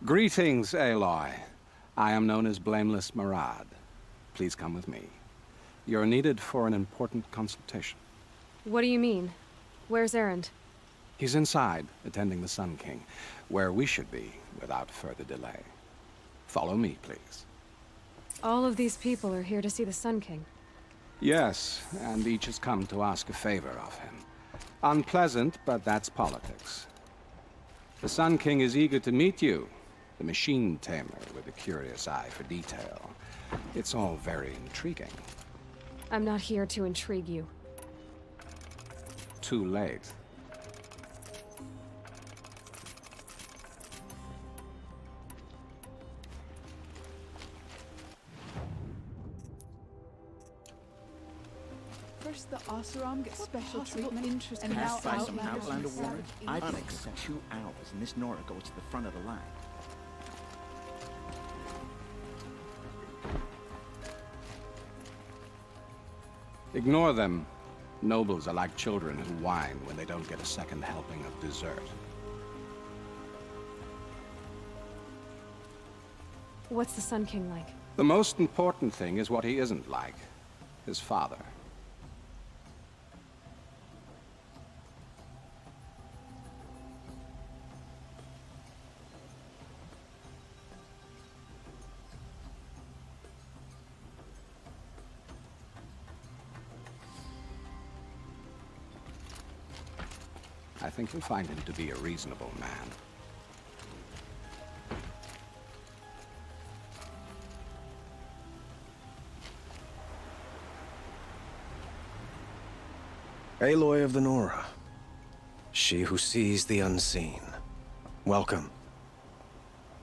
Greetings, Aloy. I am known as Blameless Marad. Please come with me. You're needed for an important consultation. What do you mean? Where's Erend? He's inside, attending the Sun King, where we should be without further delay. Follow me, please. All of these people are here to see the Sun King. Yes, and each has come to ask a favor of him. Unpleasant, but that's politics. The Sun King is eager to meet you, the machine tamer with a curious eye for detail. It's all very intriguing. I'm not here to intrigue you. Too late. First, the Oseram gets special treatment, and now By some Outlander Outlander warrant, I've got unacceptable. 2 hours, and this Nora goes to the front of the line. Ignore them. Nobles are like children who whine when they don't get a second helping of dessert. What's the Sun King like? The most important thing is what he isn't like. His father. I think you'll find him to be a reasonable man. Aloy of the Nora. She who sees the unseen. Welcome.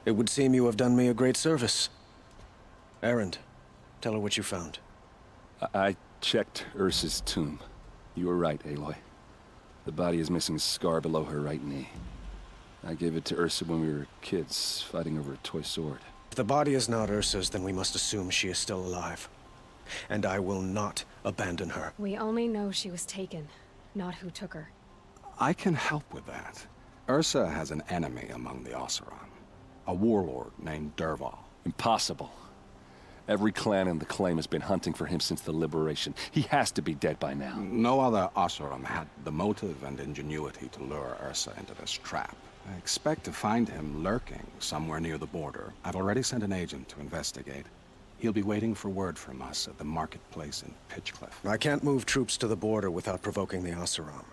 It would seem you have done me a great service. Erend, tell her what you found. I checked Ursa's tomb. You were right, Aloy. The body is missing a scar below her right knee. I gave it to Ursa when we were kids, fighting over a toy sword. If the body is not Ursa's, then we must assume she is still alive. And I will not abandon her. We only know she was taken, not who took her. I can help with that. Ursa has an enemy among the Oseram. A warlord named Dervahl. Impossible. Every clan in the Claim has been hunting for him since the Liberation. He has to be dead by now. No other Oseram had the motive and ingenuity to lure Ursa into this trap. I expect to find him lurking somewhere near the border. I've already sent an agent to investigate. He'll be waiting for word from us at the marketplace in Pitchcliff. I can't move troops to the border without provoking the Oseram.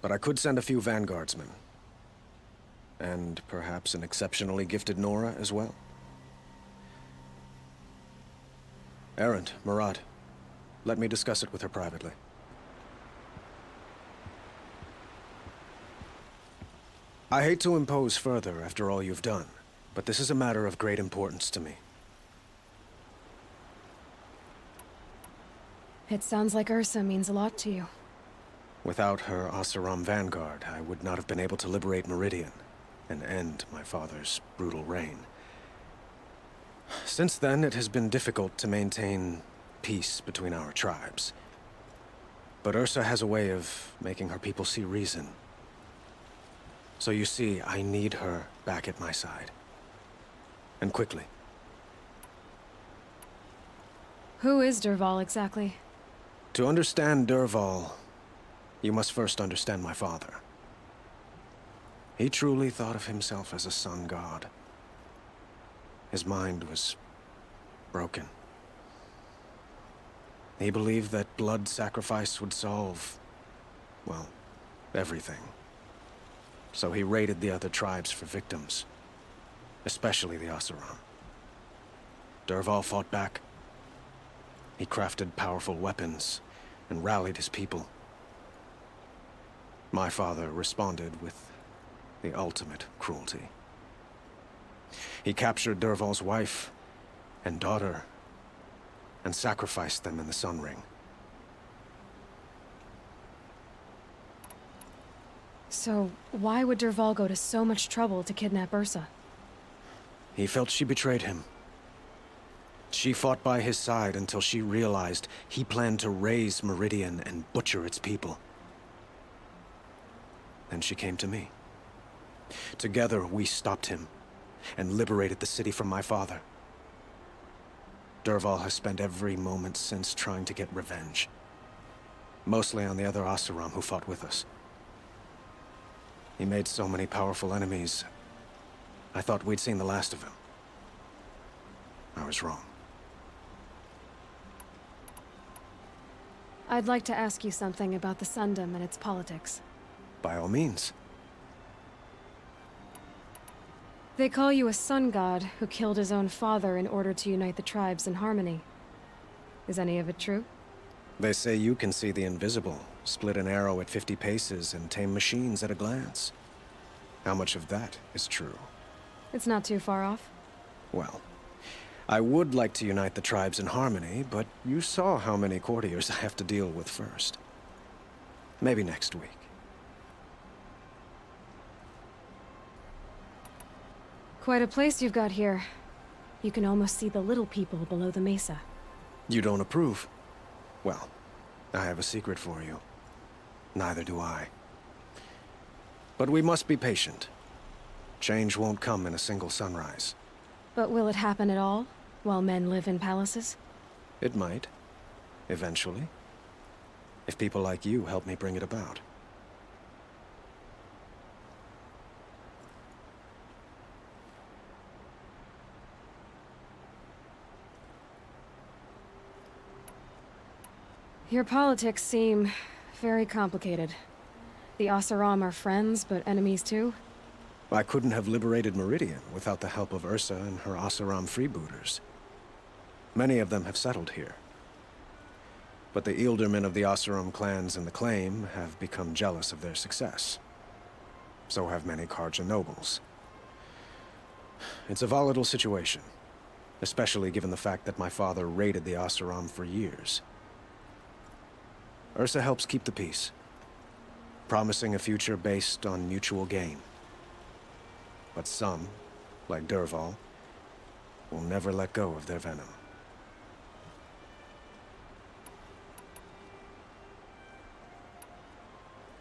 But I could send a few vanguardsmen. And perhaps an exceptionally gifted Nora as well. Erend, Marad, let me discuss it with her privately. I hate to impose further after all you've done, but this is a matter of great importance to me. It sounds like Ursa means a lot to you. Without her Oseram vanguard, I would not have been able to liberate Meridian and end my father's brutal reign. Since then, it has been difficult to maintain peace between our tribes. But Ursa has a way of making her people see reason. So you see, I need her back at my side. And quickly. Who is Dervahl exactly? To understand Dervahl, you must first understand my father. He truly thought of himself as a sun god. His mind was broken. He believed that blood sacrifice would solve, well, everything. So he raided the other tribes for victims, especially the Oseram. Dervahl fought back. He crafted powerful weapons and rallied his people. My father responded with the ultimate cruelty. He captured Dervahl's wife and daughter and sacrificed them in the Sun Ring. So, why would Dervahl go to so much trouble to kidnap Ursa? He felt she betrayed him. She fought by his side until she realized he planned to raise Meridian and butcher its people. Then she came to me. Together, we stopped him. and liberated the city from my father. Dervahl has spent every moment since trying to get revenge. Mostly on the other Oseram who fought with us. He made so many powerful enemies, I thought we'd seen the last of him. I was wrong. I'd like to ask you something about the Sundom and its politics. By all means. They call you a sun god who killed his own father in order to unite the tribes in harmony. Is any of it true? They say you can see the invisible, split an arrow at 50 paces, and tame machines at a glance. How much of that is true? It's not too far off. Well, I would like to unite the tribes in harmony, but you saw how many courtiers I have to deal with first. Maybe next week. Quite a place you've got here. You can almost see the little people below the mesa. You don't approve? Well, I have a secret for you. Neither do I. But we must be patient. Change won't come in a single sunrise. But will it happen at all, while men live in palaces? It might. Eventually. If people like you help me bring it about. Your politics seem very complicated. The Oseram are friends, but enemies too? I couldn't have liberated Meridian without the help of Ursa and her Oseram freebooters. Many of them have settled here. But the Ealdormen of the Oseram clans in the Claim have become jealous of their success. So have many Carja nobles. It's a volatile situation, especially given the fact that my father raided the Oseram for years. Ursa helps keep the peace, promising a future based on mutual gain. But some, like Dervahl, will never let go of their venom.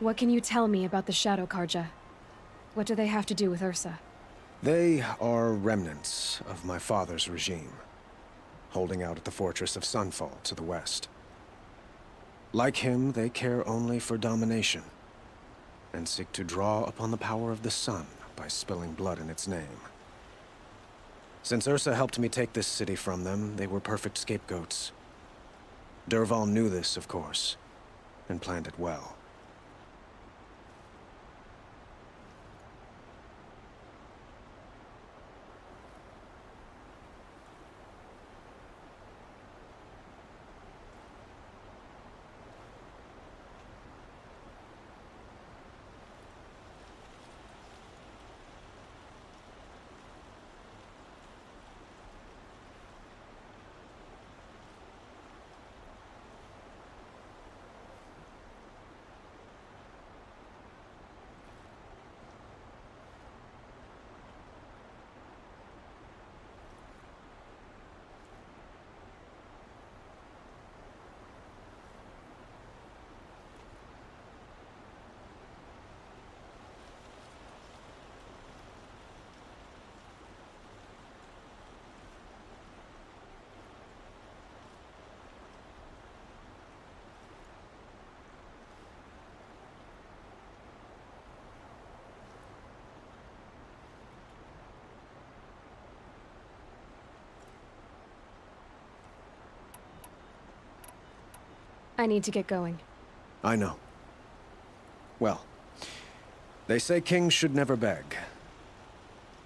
What can you tell me about the Shadow Carja? What do they have to do with Ursa? They are remnants of my father's regime, holding out at the fortress of Sunfall to the west. Like him, they care only for domination, and seek to draw upon the power of the sun by spilling blood in its name. Since Ursa helped me take this city from them, they were perfect scapegoats. Dervahl knew this, of course, and planned it well. I need to get going. I know. Well, they say kings should never beg.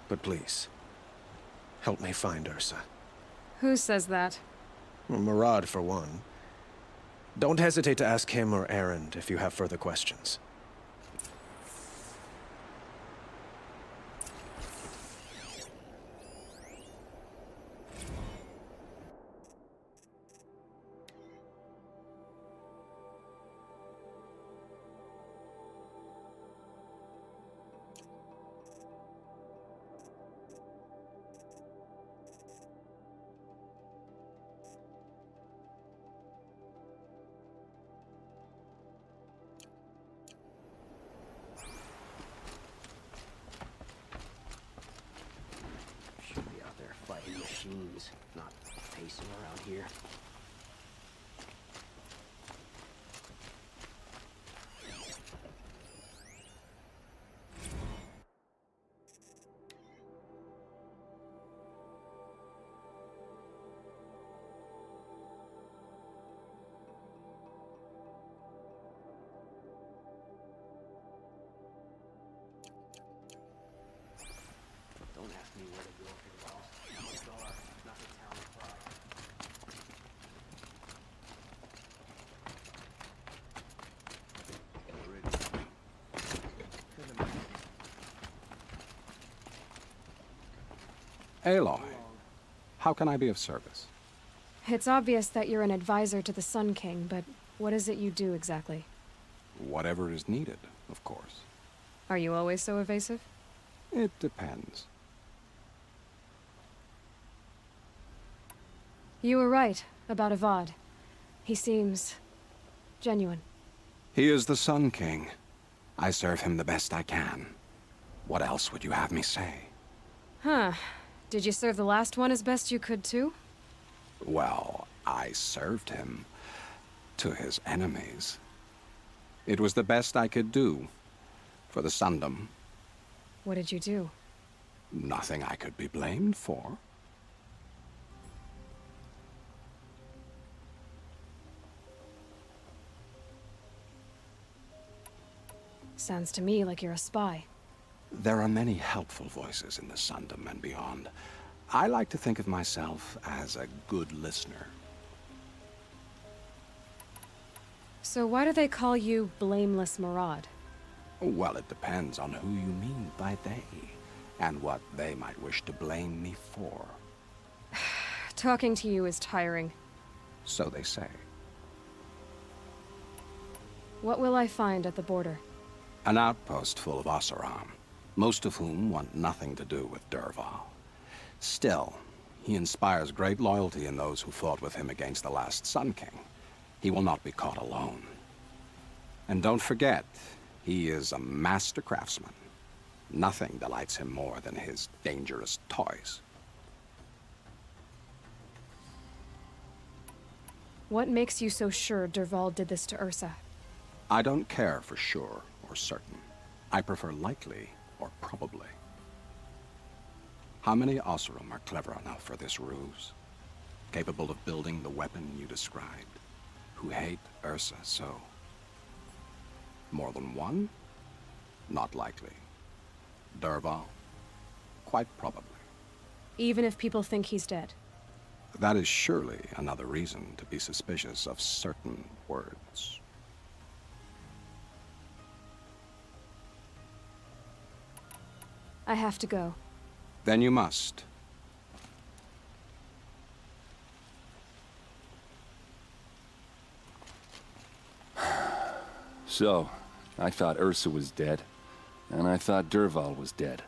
But please, help me find Ursa. Who says that? Well, Murad, for one. Don't hesitate to ask him or Erend if you have further questions. games, not pacing around here. Don't ask me where to go if you're lost. I'm a guard, not the town of Pride. Aloy, how can I be of service? It's obvious that you're an advisor to the Sun King, but what is it you do exactly? Whatever is needed, of course. Are you always so evasive? It depends. You were right about Avad. He seems genuine. He is the Sun King. I serve him the best I can. What else would you have me say? Huh. Did you serve the last one as best you could, too? Well, I served him to his enemies. It was the best I could do for the Sundom. What did you do? Nothing I could be blamed for. Sounds to me like you're a spy. There are many helpful voices in the Sundom and beyond. I like to think of myself as a good listener. So why do they call you Blameless Maraud? Well, it depends on who you mean by they, and what they might wish to blame me for. Talking to you is tiring. So they say. What will I find at the border? An outpost full of Oseram, most of whom want nothing to do with Dervahl. Still, he inspires great loyalty in those who fought with him against the last Sun King. He will not be caught alone. And don't forget, he is a master craftsman. Nothing delights him more than his dangerous toys. What makes you so sure Dervahl did this to Ursa? I don't care for sure or certain. I prefer likely or probably. How many Oseram are clever enough for this ruse? Capable of building the weapon you described? Who hate Ursa so? More than one? Not likely. Dervahl? Quite probably. Even if people think he's dead? That is surely another reason to be suspicious of certain words. I have to go. Then you must. So, I thought Ursa was dead, and I thought Dervahl was dead.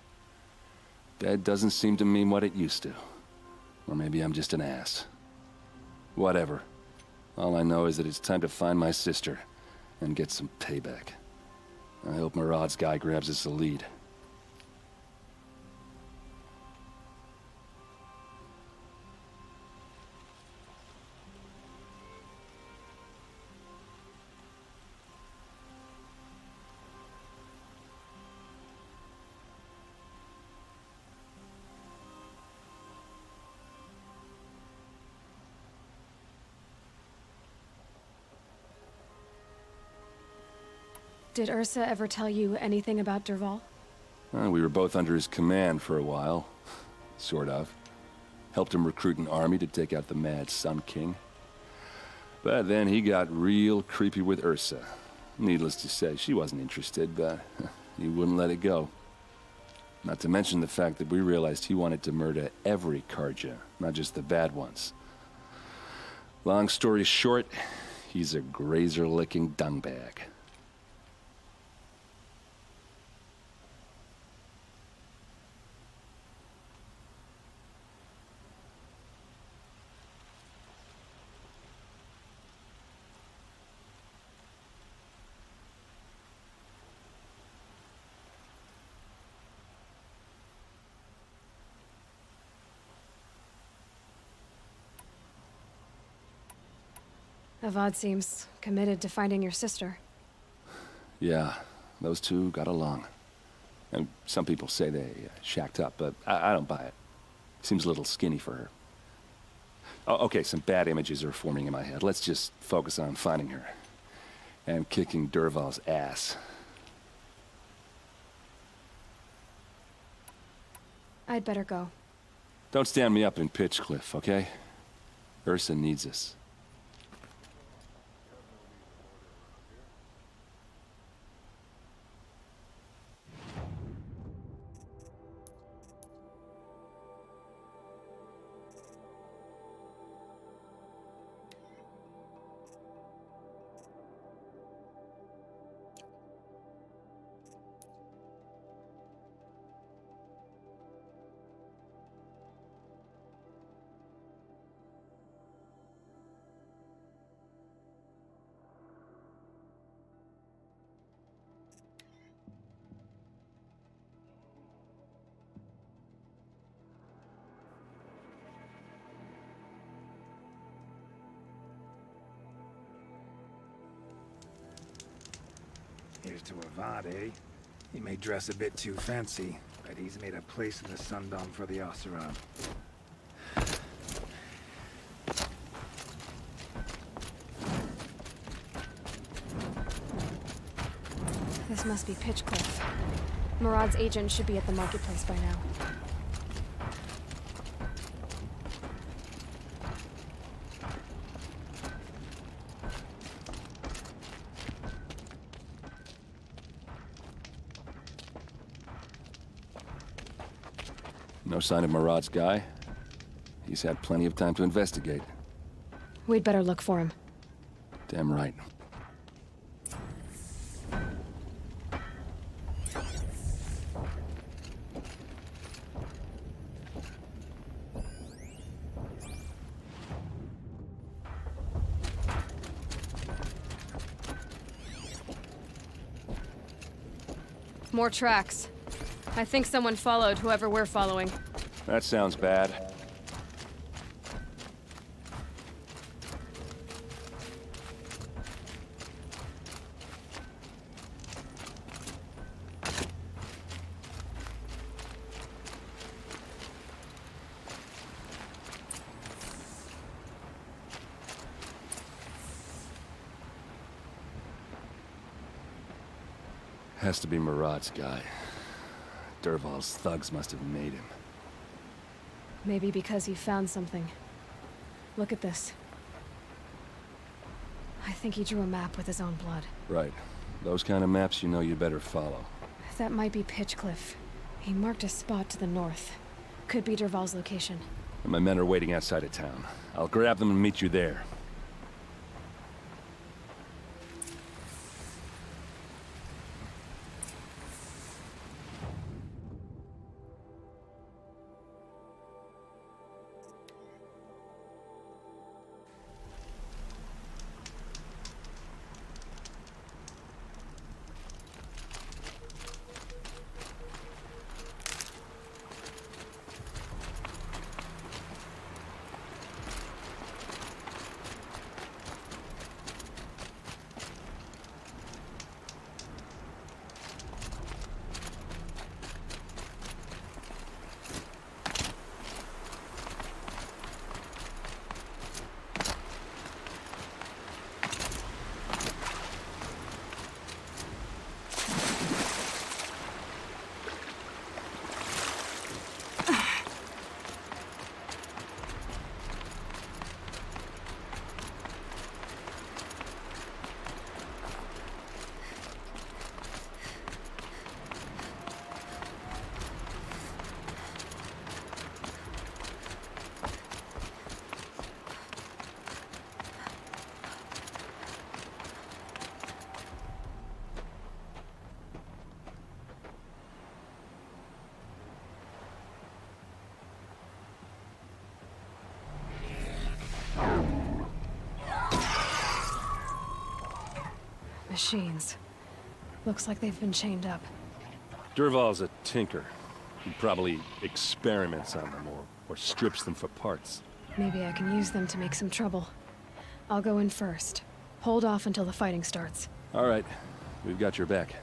Dead doesn't seem to mean what it used to. Or maybe I'm just an ass. Whatever. All I know is that it's time to find my sister and get some payback. I hope Maraud's guy grabs us a lead. Did Ursa ever tell you anything about Dervahl? We were both under his command for a while. Sort of. Helped him recruit an army to take out the mad Sun King. But then he got real creepy with Ursa. Needless to say, she wasn't interested, but he wouldn't let it go. Not to mention the fact that we realized he wanted to murder every Carja, not just the bad ones. Long story short, he's a grazer-licking dungbag. Avad seems committed to finding your sister. Yeah, those two got along. And some people say they shacked up, but I don't buy it. Seems a little skinny for her. Oh, okay, some bad images are forming in my head. Let's just focus on finding her. And kicking Dervahl's ass. I'd better go. Don't stand me up in Pitchcliff, okay? Ursa needs us. Here's to Avad, eh? He may dress a bit too fancy, but he's made a place in the Sundom for the Oseram. This must be Pitchcliff. Murad's agent should be at the marketplace by now. No sign of Murad's guy? He's had plenty of time to investigate. We'd better look for him. Damn right. More tracks. I think someone followed whoever we're following. That sounds bad. Has to be Murad's guy. Dervahl's thugs must have made him. Maybe because he found something. Look at this. I think he drew a map with his own blood. Right. Those kind of maps you know you better follow. That might be Pitchcliff. He marked a spot to the north. Could be Dervahl's location. And my men are waiting outside of town. I'll grab them and meet you there. Machines. Looks like they've been chained up. Dervahl's a tinker. He probably experiments on them or strips them for parts. Maybe I can use them to make some trouble. I'll go in first. Hold off until the fighting starts. All right. We've got your back.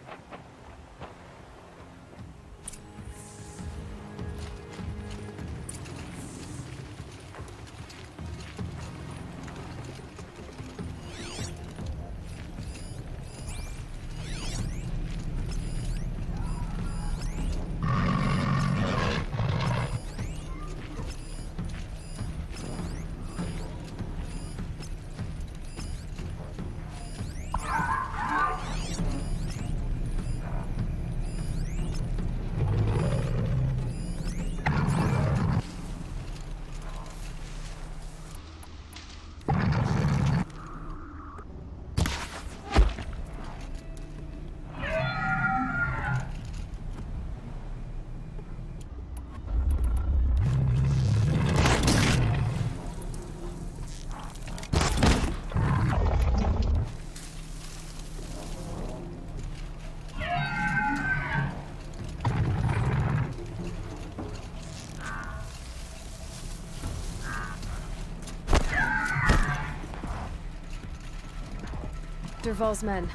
Dervahl's men.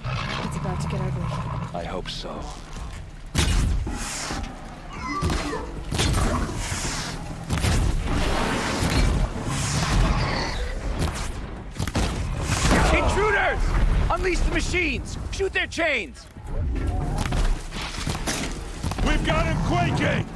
It's about to get ugly. I hope so. Intruders! Unleash the machines! Shoot their chains! We've got him quaking!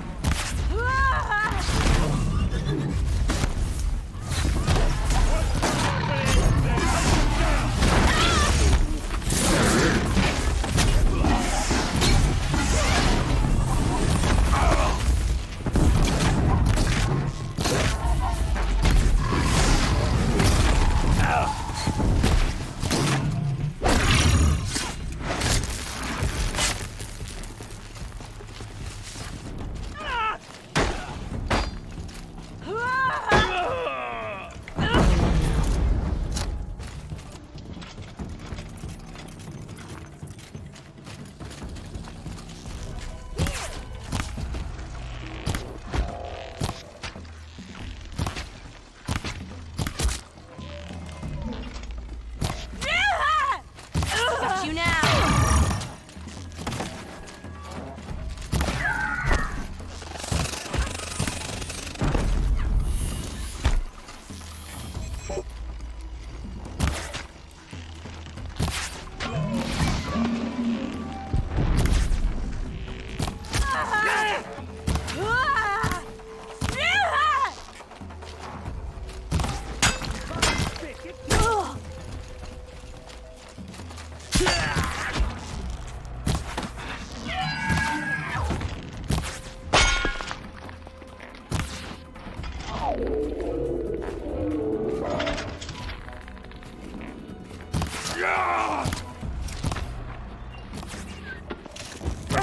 You now!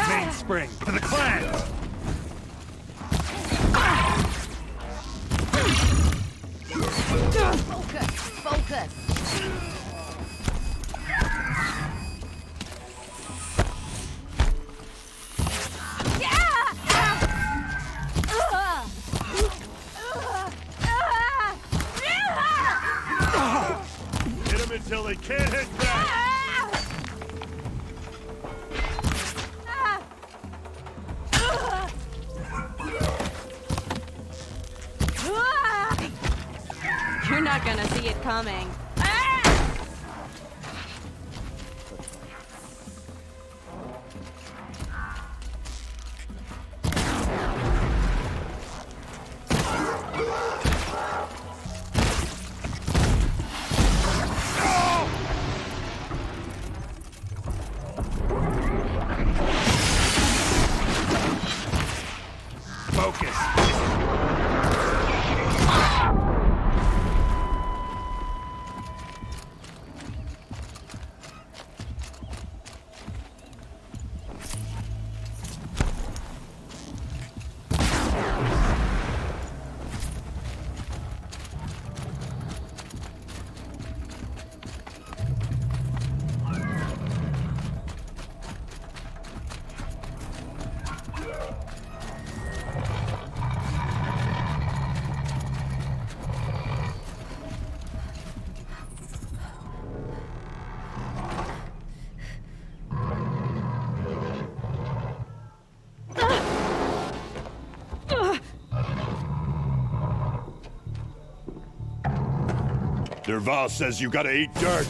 Mainspring to the clan! Focus! Hit him until they can't hit back! You're not gonna see it coming. Focus! Derval says you gotta eat dirt.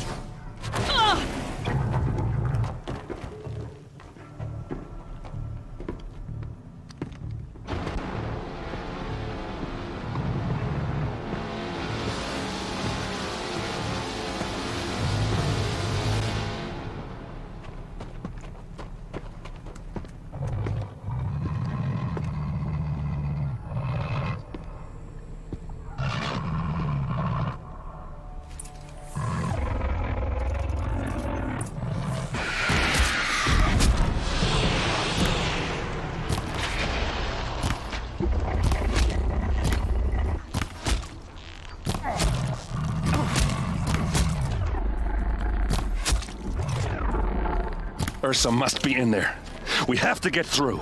Ursa must be in there. We have to get through.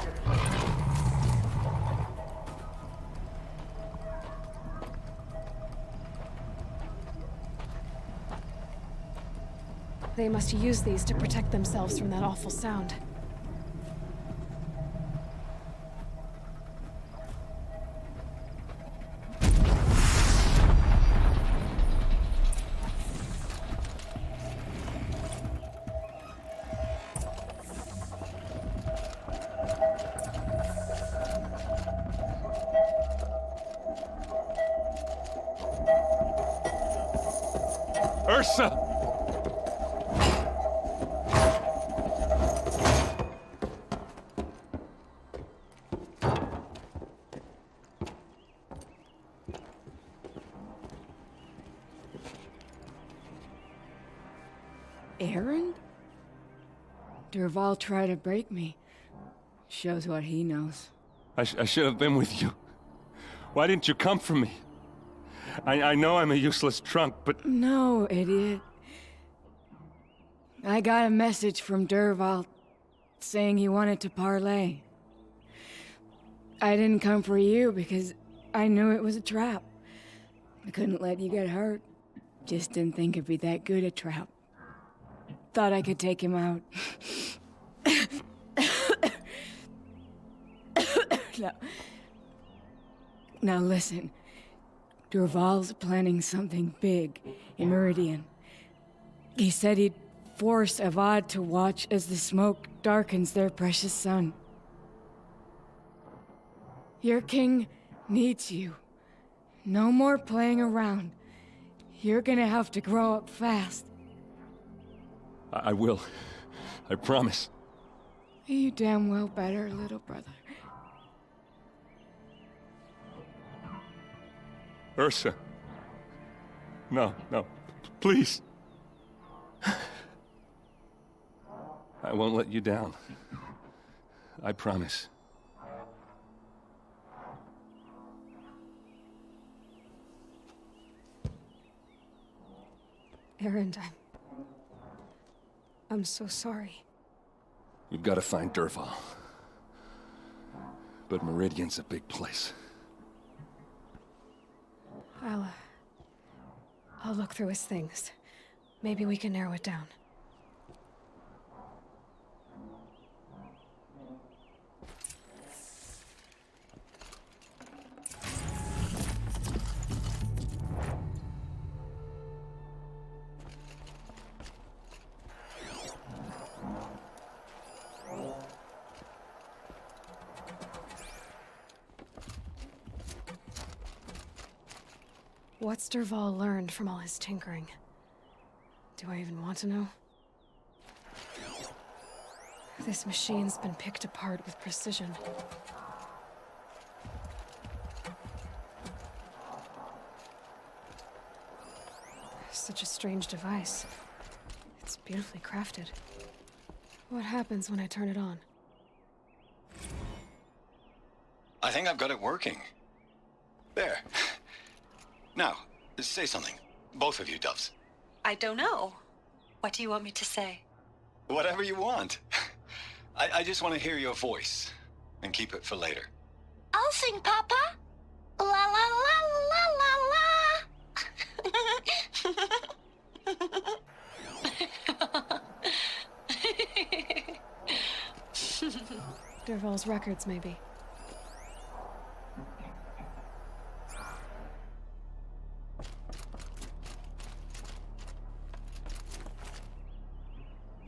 They must use these to protect themselves from that awful sound. Ursa! Aaron? Derval tried to break me. Shows what he knows. I should have been with you. Why didn't you come for me? I know I'm a useless trunk, but... No, idiot. I got a message from Derval saying he wanted to parlay. I didn't come for you because I knew it was a trap. I couldn't let you get hurt. Just didn't think it'd be that good a trap. Thought I could take him out. Now listen. Derval's planning something big in Meridian. He said he'd force Avad to watch as the smoke darkens their precious sun. Your king needs you. No more playing around. You're gonna have to grow up fast. I will. I promise. You damn well better, little brother. Ursa. No, please. I won't let you down. I promise. Erend, I'm so sorry. We've got to find Derval. But Meridian's a big place. I'll look through his things. Maybe we can narrow it down. What's Derval learned from all his tinkering? Do I even want to know? This machine's been picked apart with precision. Such a strange device. It's beautifully crafted. What happens when I turn it on? I think I've got it working. There. Now, say something. Both of you, Doves. I don't know. What do you want me to say? Whatever you want. I just want to hear your voice. And keep it for later. I'll sing, Papa. La la la la la la. Derval's records, maybe.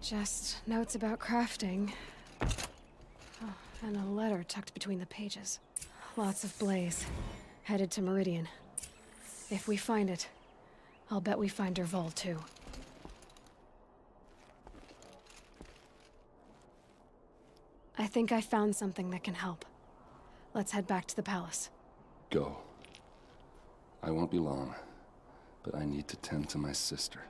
Just notes about crafting. Oh, and a letter tucked between the pages. Lots of blaze. Headed to Meridian. If we find it, I'll bet we find Dervahl too. I think I found something that can help. Let's head back to the palace. Go. I won't be long, but I need to tend to my sister.